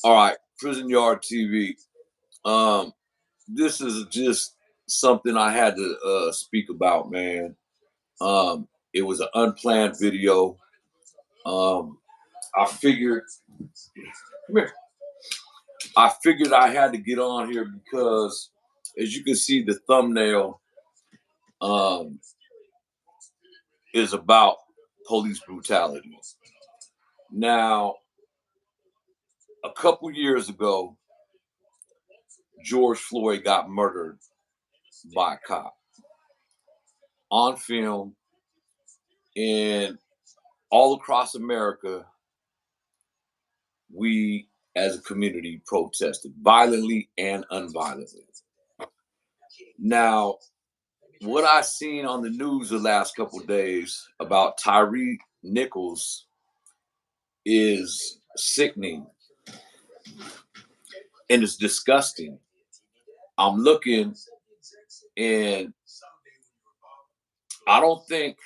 All right, Prison Yard TV. Um, this is just something I had to speak about, man. It was an unplanned video. Um, I figured, come here. I figured I had to get on here because, as you can see, the thumbnail um, is about police brutality. Now, a couple years ago, George Floyd got murdered by a cop on film, and all across America, we as a community protested violently and unviolently. Now, what I seen on the news the last couple of days about Tyree Nichols is sickening and it's disgusting. I'm looking and I don't think,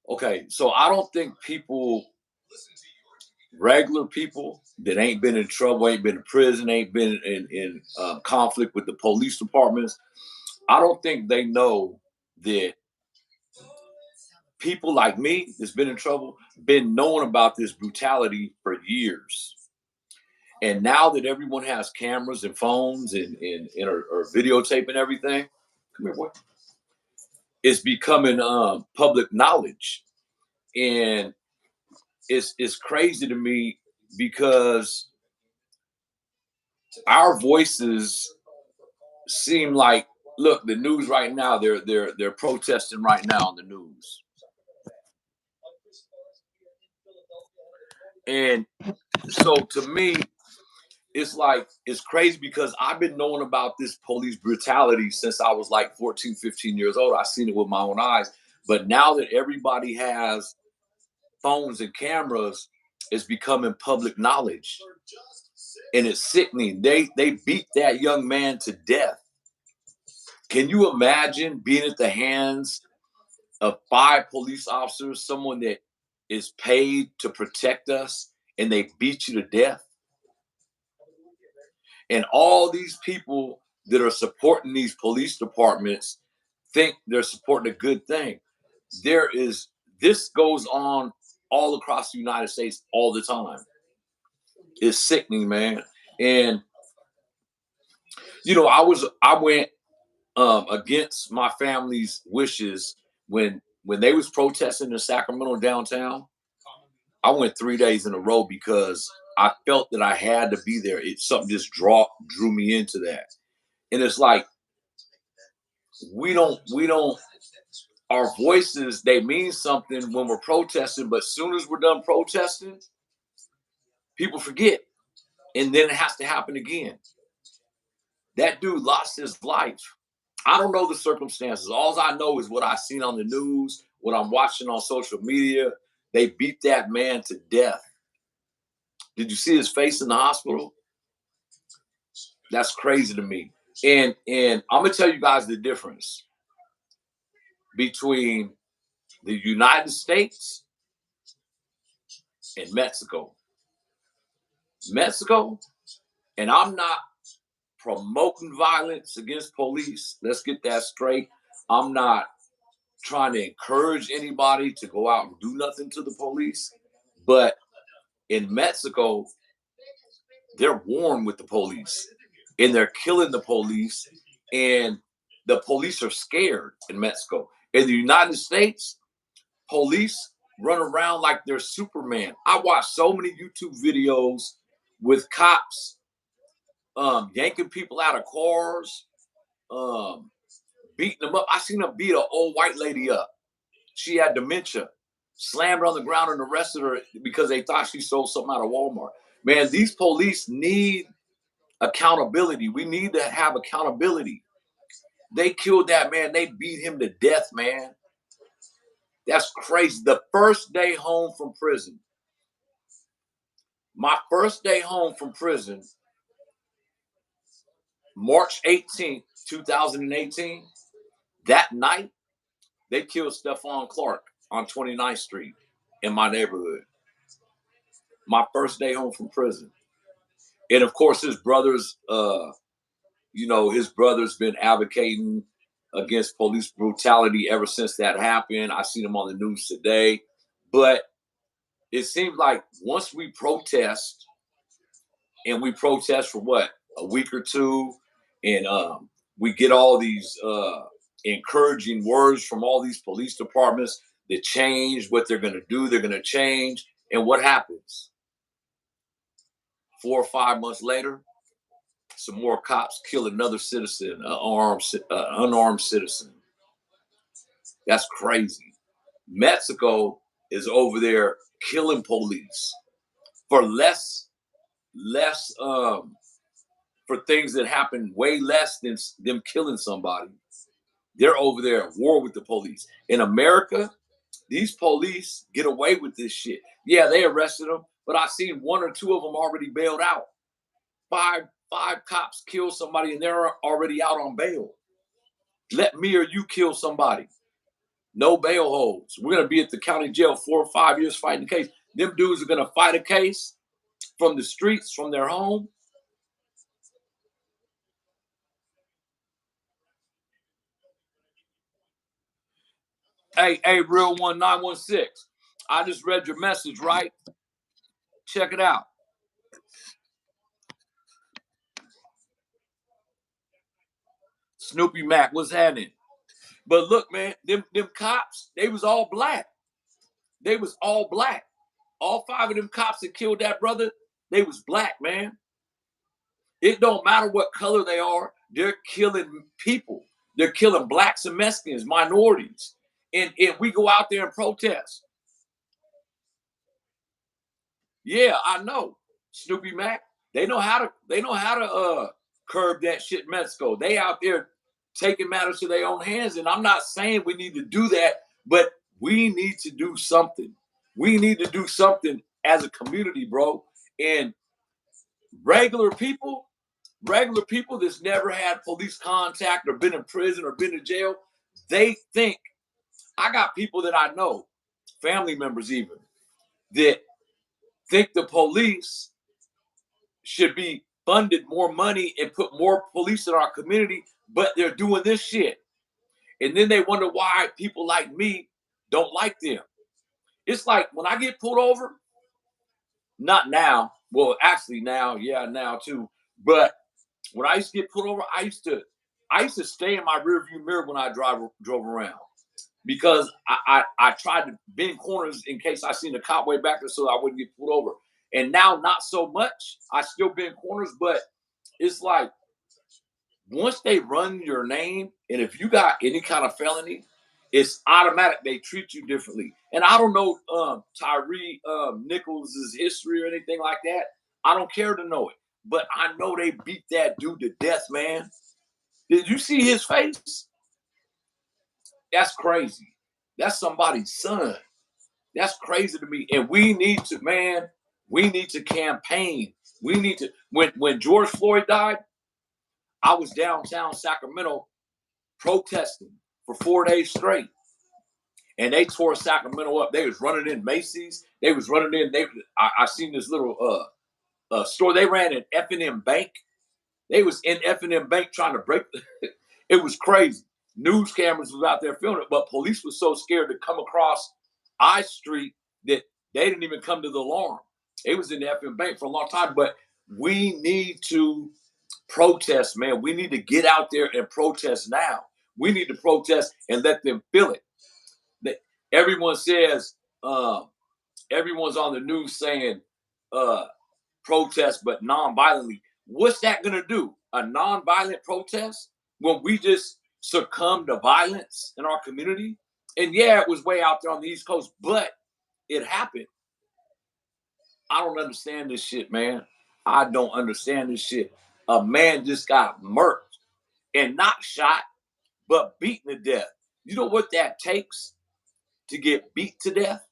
okay, so I don't think regular people that ain't been in trouble, ain't been in prison, ain't been in conflict with the police departments, I don't think they know that people like me that's been in trouble been knowing about this brutality for years. And now that everyone has cameras and phones and are videotaping everything, come here, boy, it's becoming public knowledge. And it's crazy to me because our voices seem like, look, the news right now, they're protesting right now on the news. And so to me, it's like it's crazy because I've been knowing about this police brutality since I was like 14, 15 years old. I've seen it with my own eyes. But now that everybody has phones and cameras, it's becoming public knowledge. And it's sickening. They beat that young man to death. Can you imagine being at the hands of 5 police officers, someone that is paid to protect us, and they beat you to death? And all these people that are supporting these police departments think they're supporting a good thing. This goes on all across the United States all the time. It's sickening, man. And I went against my family's wishes when they was protesting in Sacramento downtown. I went 3 days in a row because I felt that I had to be there. Something just drew me into that. And it's like we don't our voices, they mean something when we're protesting, but as soon as we're done protesting, people forget. And then it has to happen again. That dude lost his life. I don't know the circumstances. All I know is what I seen on the news, what I'm watching on social media. They beat that man to death. Did you see his face in the hospital? That's crazy to me. And I'm gonna tell you guys the difference between the United States and Mexico. Mexico, and I'm not promoting violence against police. Let's get that straight. I'm not trying to encourage anybody to go out and do nothing to the police. But in Mexico, they're warm with the police and they're killing the police, and the police are scared in Mexico. In the United States, police run around like they're Superman. I watched so many YouTube videos with cops yanking people out of cars, um, beating them up. I seen them beat an old white lady up. She had dementia, slammed her on the ground and arrested her because they thought she stole something out of Walmart. Man, these police need accountability. We need to have accountability. They killed that man. They beat him to death, man. That's crazy. The first day home from prison, my first day home from prison, March 18th, 2018, that night, they killed Stephon Clark on 29th Street in my neighborhood. My first day home from prison. And of course, his brothers, his brother's been advocating against police brutality ever since that happened. I seen him on the news today. But it seems like once we protest, and we protest for what, a week or two, and we get all these encouraging words from all these police departments to change what they're going to do. They're going to change, and what happens? 4 or 5 months later, some more cops kill another citizen, unarmed citizen. That's crazy. Mexico is over there killing police for less for things that happen way less than them killing somebody. They're over there at war with the police. In America, these police get away with this shit. Yeah, they arrested them, but I seen one or two of them already bailed out. Five cops kill somebody and they're already out on bail. Let me or you kill somebody. No bail holds. We're gonna be at the county jail 4 or 5 years fighting the case. Them dudes are gonna fight a case from the streets, from their home. Hey, real 1916. I just read your message, right? Check it out. Snoopy Mac, what's happening? But look, man, them cops, they was all black. They was all black. All five of them cops that killed that brother, they was black, man. It don't matter what color they are, they're killing people. They're killing blacks and Mexicans, minorities. And we go out there and protest. Yeah, I know. Snoopy Mac, they know how to curb that shit in Mexico. They out there taking matters to their own hands. And I'm not saying we need to do that, but we need to do something. We need to do something as a community, bro. And regular people, regular people that's never had police contact or been in prison or been in jail, they think, I got people that I know, family members even, that think the police should be funded more money and put more police in our community, but they're doing this shit. And then they wonder why people like me don't like them. It's like when I get pulled over, not now, well, actually now, yeah, now too. But when I used to get pulled over, I used to stay in my rearview mirror when I drove around because I tried to bend corners in case I seen the cop way back there so I wouldn't get pulled over. And now, not so much. I still bend corners, but it's like once they run your name, and if you got any kind of felony, it's automatic. They treat you differently. And I don't know Tyree Nichols' history or anything like that. I don't care to know it. But I know they beat that dude to death, man. Did you see his face? That's crazy. That's somebody's son. That's crazy to me. And we need to, man, we need to campaign. We need to, when George Floyd died, I was downtown Sacramento protesting for 4 days straight. And they tore Sacramento up. They was running in Macy's. They was running in. I seen this little store. They ran an F&M Bank. They was in F&M Bank trying to break. It was crazy. News cameras was out there filming it, but police was so scared to come across I Street that they didn't even come to the alarm. It was in the F&M Bank for a long time. But we need to protest, man. We need to get out there and protest now. We need to protest and let them feel it. That everyone says, everyone's on the news saying uh, protest, but non-violently. What's that gonna do? A non-violent protest when we just succumb to violence in our community? And yeah, it was way out there on the East Coast, but it happened. I don't understand this shit, man. I don't understand this shit. A man just got murked and not shot, but beaten to death. You know what that takes to get beat to death?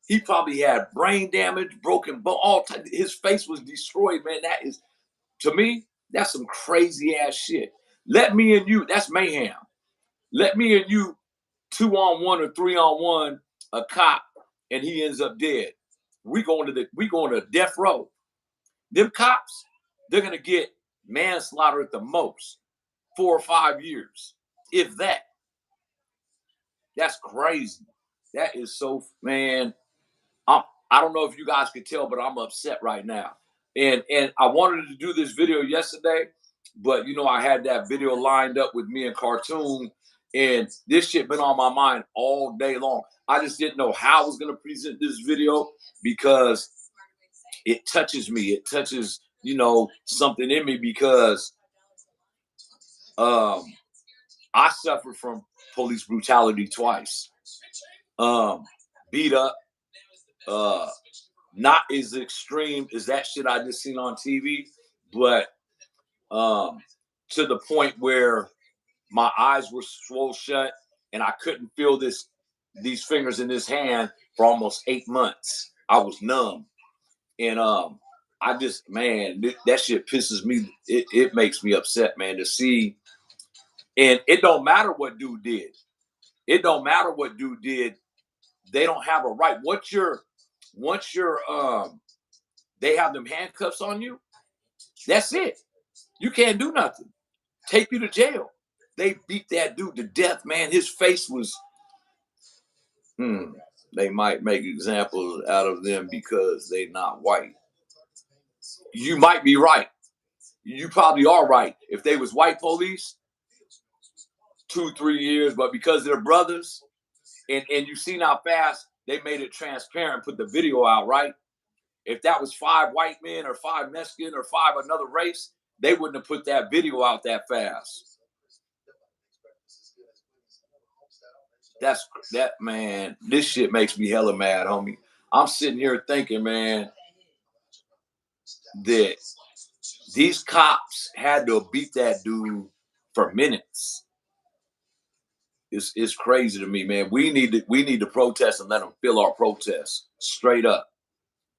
He probably had brain damage, broken bone, all type. His face was destroyed, man. That is, to me, that's some crazy ass shit. Let me and you, that's mayhem. Let me and you 2-on-1 or 3-on-1 a cop and he ends up dead. We going to death row. Them cops, they're gonna get manslaughter at the most, 4 or 5 years, if that. That's crazy. That is so, man. I'm, I don't know if you guys could tell, but I'm upset right now. And I wanted to do this video yesterday, but I had that video lined up with me and Cartoon, and this shit been on my mind all day long. I just didn't know how I was gonna present this video because it touches me. It touches, something in me because um I suffered from police brutality twice. Um, Beat up, uh not as extreme as that shit I just seen on TV, but um, to the point where my eyes were swole shut and I couldn't feel these fingers in this hand for almost 8 months. I was numb, and I just, man, that shit pisses me. It makes me upset, man, to see. And it don't matter what dude did. It don't matter what dude did. They don't have a right. Once you're they have them handcuffs on you, that's it. You can't do nothing. Take you to jail. They beat that dude to death, man. His face was, they might make examples out of them because they not white. You might be right. You probably are right. If they was white police, 2, 3 years, but because they're brothers, and you seen how fast they made it transparent, put the video out, right? If that was 5 white men or 5 Mexican or 5 another race, they wouldn't have put that video out that fast. That, man, this shit makes me hella mad, homie. I'm sitting here thinking, man, that these cops had to beat that dude for minutes. It's crazy to me, man. We need to protest and let them feel our protest straight up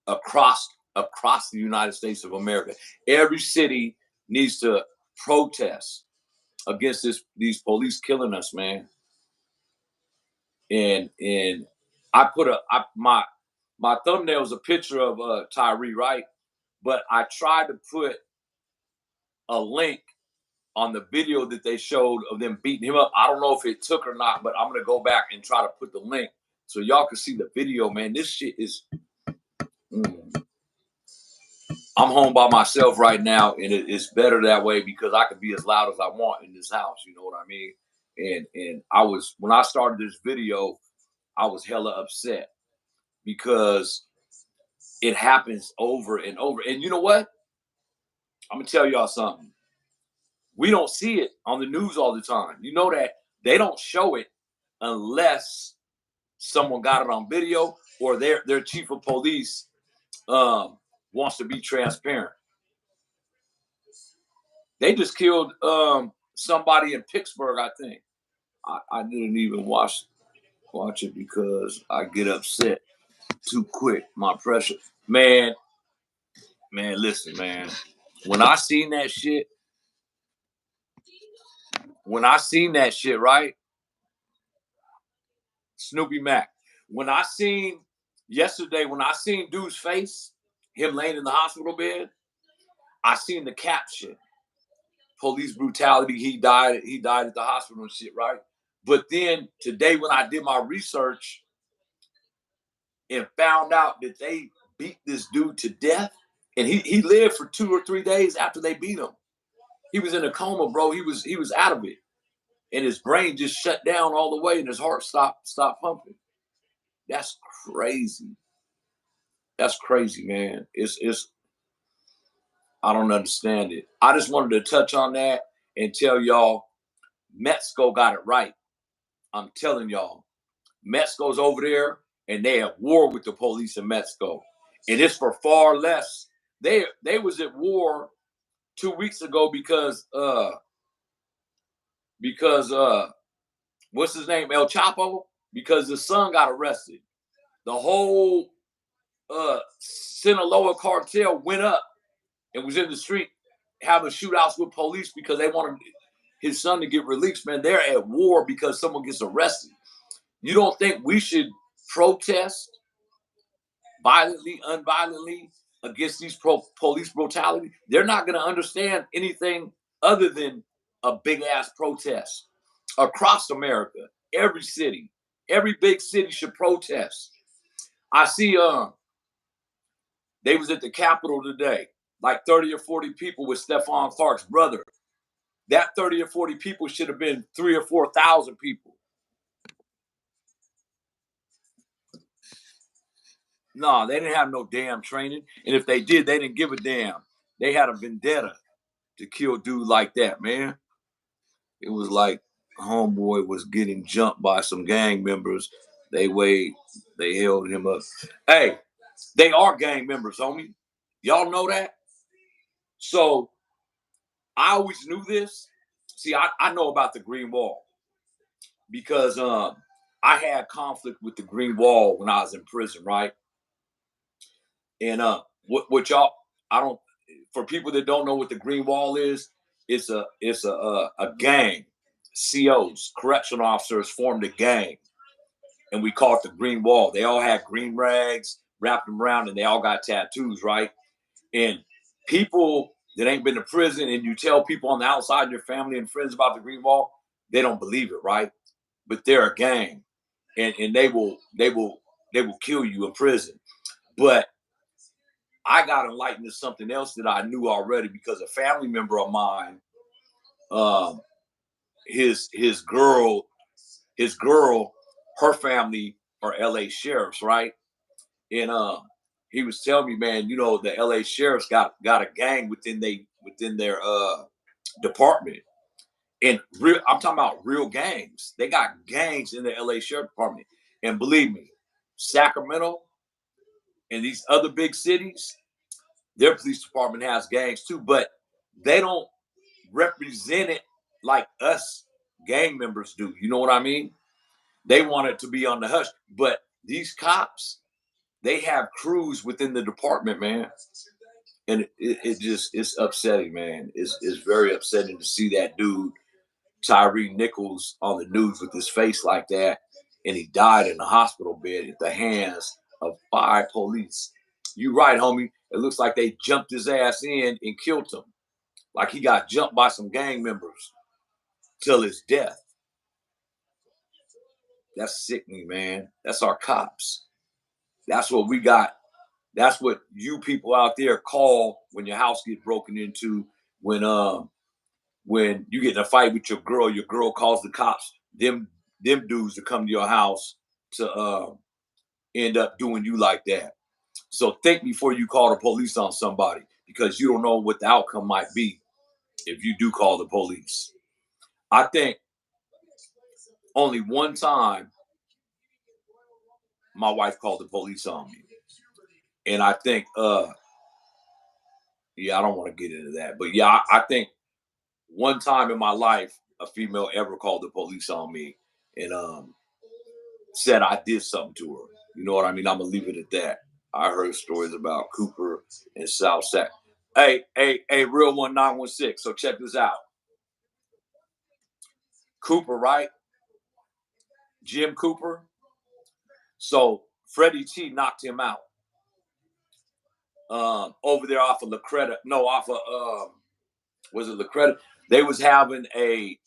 across the United States of America. Every city needs to protest against these police killing us, man. And I put my thumbnail is a picture of Tyree, right? But I tried to put a link on the video that they showed of them beating him up. I don't know if it took or not, but I'm gonna go back and try to put the link so y'all can see the video, man. This shit is. I'm home by myself right now, and it's better that way because I can be as loud as I want in this house. You know what I mean? And I was, when I started this video, I was hella upset because it happens over and over. And you know what? I'm gonna tell y'all something. We don't see it on the news all the time. You know that they don't show it unless someone got it on video or their chief of police wants to be transparent. They just killed somebody in Pittsburgh, I think. I didn't even watch it because I get upset too quick. My pressure, man. Listen, man. When I seen that shit, right, Snoopy Mac. When I seen yesterday, when I seen dude's face, him laying in the hospital bed, I seen the caption: "Police brutality. He died. He died at the hospital and shit." Right. But then today, when I did my research and found out that they beat this dude to death, and he lived for 2 or 3 days after they beat him. He was in a coma, bro. He was out of it, and his brain just shut down all the way, and his heart stopped pumping. That's crazy. That's crazy, man. It's I don't understand it. I just wanted to touch on that and tell y'all Mexico got it right. I'm telling y'all, Mexico's over there and they at war with the police in Mexico. And it's for far less. They was at war 2 weeks ago because what's his name? El Chapo? Because his son got arrested. The whole Sinaloa cartel went up and was in the street having shootouts with police because they wanted his son to get released. Man, they're at war because someone gets arrested. You don't think we should protest violently, unviolently, against these police brutality, they're not going to understand anything other than a big ass protest across America. Every city, every big city should protest. I see they was at the Capitol today, like 30 or 40 people with Stephon Clark's brother. That 30 or 40 people should have been 3 or 4,000 people. No, they didn't have no damn training. And if they did, they didn't give a damn. They had a vendetta to kill dude like that, man. It was like homeboy was getting jumped by some gang members. They held him up. Hey, they are gang members, homie. Y'all know that? So I always knew this. See, I know about the Green Wall because I had conflict with the Green Wall when I was in prison, right? And what y'all I don't for people that don't know what the Green Wall is, it's a gang. COs, correctional officers formed a gang, and we call it the Green Wall. They all had green rags wrapped them around, and they all got tattoos, right? And people that ain't been to prison, and you tell people on the outside, your family and friends about the Green Wall, they don't believe it, right? But they're a gang, and they will kill you in prison. But I got enlightened to something else that I knew already because a family member of mine, um, his girl, her family are LA sheriffs, right? And he was telling me, man, the LA sheriffs got a gang within their department. And I'm talking about real gangs. They got gangs in the LA Sheriff Department. And believe me, Sacramento and these other big cities, their police department has gangs too, but they don't represent it like us gang members do. You know what I mean? They want it to be on the hush. But these cops, they have crews within the department, man. And it just it's upsetting, man. It's very upsetting to see that dude Tyree Nichols on the news with his face like that, and he died in the hospital bed at the hands of 5 police. You right, homie. It looks like they jumped his ass in and killed him, like he got jumped by some gang members till his death. That's sickening, man. That's our cops. That's what we got. That's what you people out there call when your house gets broken into. When you get in a fight with your girl calls the cops. Them dudes to come to your house to end up doing you like that. So think before you call the police on somebody because you don't know what the outcome might be if you do call the police. I think only one time my wife called the police on me. And I think yeah, I don't want to get into that. But yeah, I think one time in my life a female ever called the police on me and said I did something to her. You know what I mean? I'm gonna leave it at that. I heard stories about Cooper and South Sac. Hey, real 1916. So check this out. Cooper, right? Jim Cooper. So Freddie T knocked him out. Over there off of Lacreta. No, off of was it Lacreta? They was having a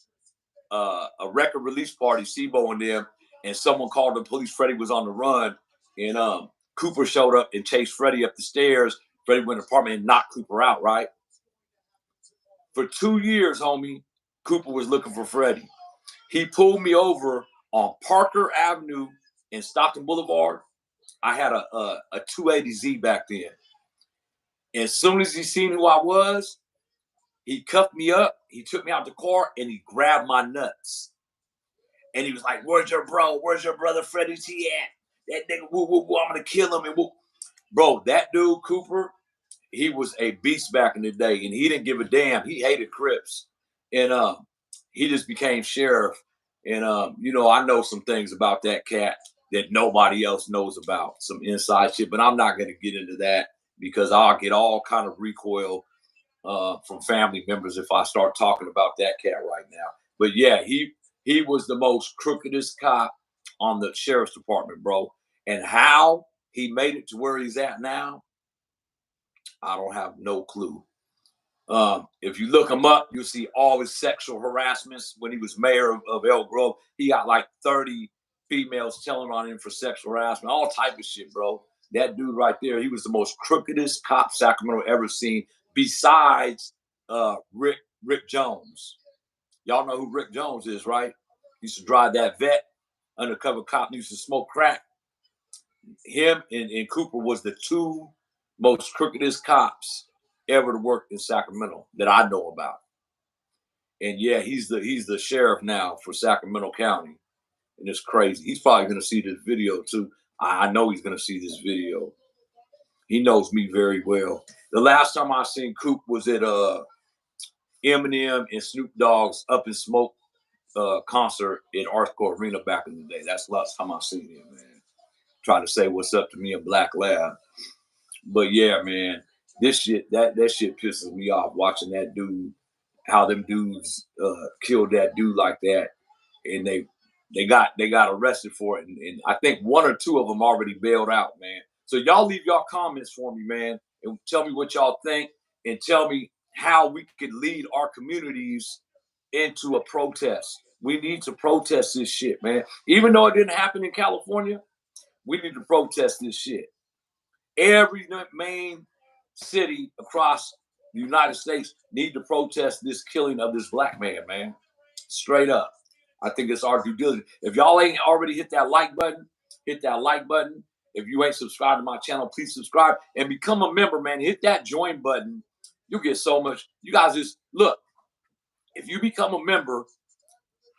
record release party, Sibo and them, and someone called the police. Freddie was on the run, and Cooper showed up and chased Freddie up the stairs. Freddie went to the apartment and knocked Cooper out, right? For 2 years, homie, Cooper was looking for Freddie. He pulled me over on Parker Avenue in Stockton Boulevard. I had a 280Z back then. And as soon as he seen who I was, he cuffed me up. He took me out the car and he grabbed my nuts. And he was like, "Where's your bro? Where's your brother Freddie T at? That nigga, woo, woo, woo, I'm gonna kill him." And woo. Bro, that dude Cooper, he was a beast back in the day, and he didn't give a damn. He hated Crips, and he just became sheriff. And I know some things about that cat that nobody else knows about, some inside shit. But I'm not gonna get into that because I'll get all kind of recoil from family members if I start talking about that cat right now. But yeah, he was the most crookedest cop on the sheriff's department, bro. And how he made it to where he's at now, I don't have no clue. If you look him up, you'll see all his sexual harassments. When he was mayor of Elk Grove, he got like 30 females telling on him for sexual harassment, all type of shit, bro. That dude right there, he was the most crookedest cop Sacramento ever seen, besides Rick Jones. Y'all know who Rick Jones is, right? He used to drive that vet, undercover cop, used to smoke crack. Him and Cooper was the two most crookedest cops ever to work in Sacramento that I know about. And yeah, he's the sheriff now for Sacramento County. And it's crazy. He's probably gonna see this video too. I know he's gonna see this video. He knows me very well. The last time I seen Coop was at Eminem and Snoop Dogg's Up in Smoke concert in Arthur Arena back in the day. That's the last time I seen him, man. Trying to say what's up to me in Black Lab. But yeah, man, this shit that shit pisses me off watching that dude, how them dudes killed that dude like that, and they got arrested for it, and I think one or two of them already bailed out, man. So y'all leave y'all comments for me, man, and tell me what y'all think, and tell me how we could lead our communities into a protest. We need to protest this shit, man. Even though it didn't happen in California, we need to protest this shit. Every main city across the United States need to protest this killing of this black man. Straight up. I think it's our due diligence. If y'all ain't already hit that like button, hit that like button. If you ain't subscribed to my channel, please subscribe and become a member, man. Hit that join button. You'll get so much. You guys just look. If you become a member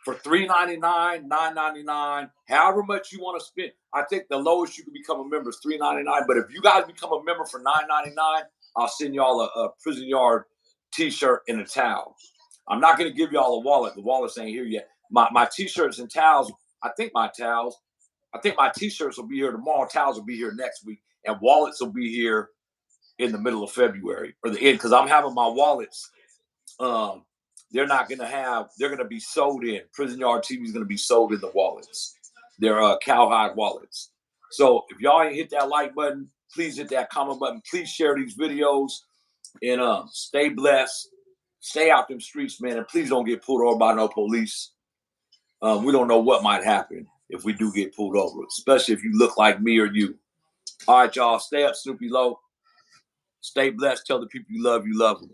for $3.99, $9.99, however much you want to spend. I think the lowest you can become a member is $3.99. But if you guys become a member for $9.99, I'll send y'all a prison yard T-shirt and a towel. I'm not going to give y'all a wallet. The wallets ain't here yet. My T-shirts and towels. I think my T-shirts will be here tomorrow. Towels will be here next week, and wallets will be here in the middle of February or the end, because I'm having my wallets. They're going to be sold in. Prison Yard TV is going to be sold in the wallets. They're cowhide wallets. So if y'all ain't hit that like button, please hit that comment button. Please share these videos and stay blessed. Stay out them streets, man. And please don't get pulled over by no police. We don't know what might happen if we do get pulled over, especially if you look like me or you. All right, y'all. Stay up, Snoopy Low. Stay blessed. Tell the people you love them.